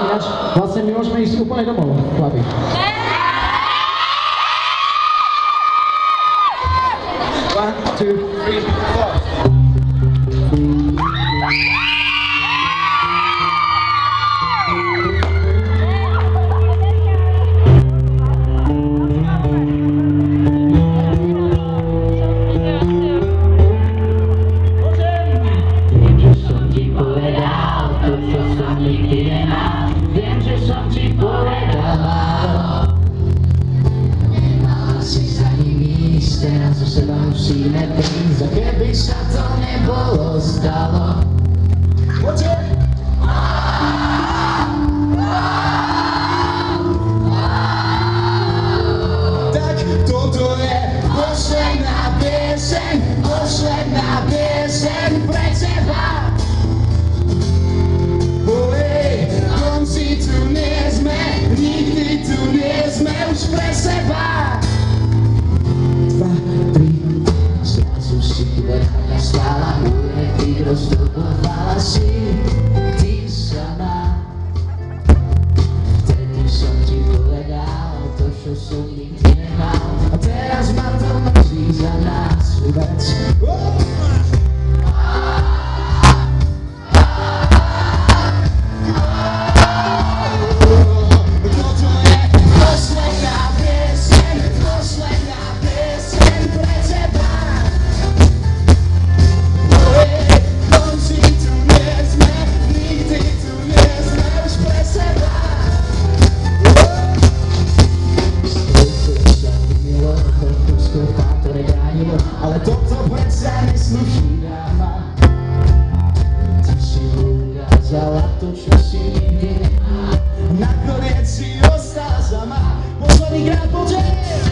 Ináč, vlastne my môžeme ísť úplne domov, chlapi. One, two, three, four. Viem, že som ti povedal. Nemala si za ním ísť, teraz zo seba musíme prísť. A keby sa to nebolo stalo, tak toto je posledná pieseň pre teba. Konci tu nie sme, nikdy tu nie sme už pre seba. 2, 3, zrazu si vrchňa stála, môj ty rozdobovala si, ty sama. Vtedy som ti povedal to, čo som nikdy nemal, a teraz ma to mrzí za nás vec. Ale toto predsa nesluší dáma. Ty si ukázala to, čo si nikdy nemal. Nakoniec si ostala sama. Posledný krát poďme.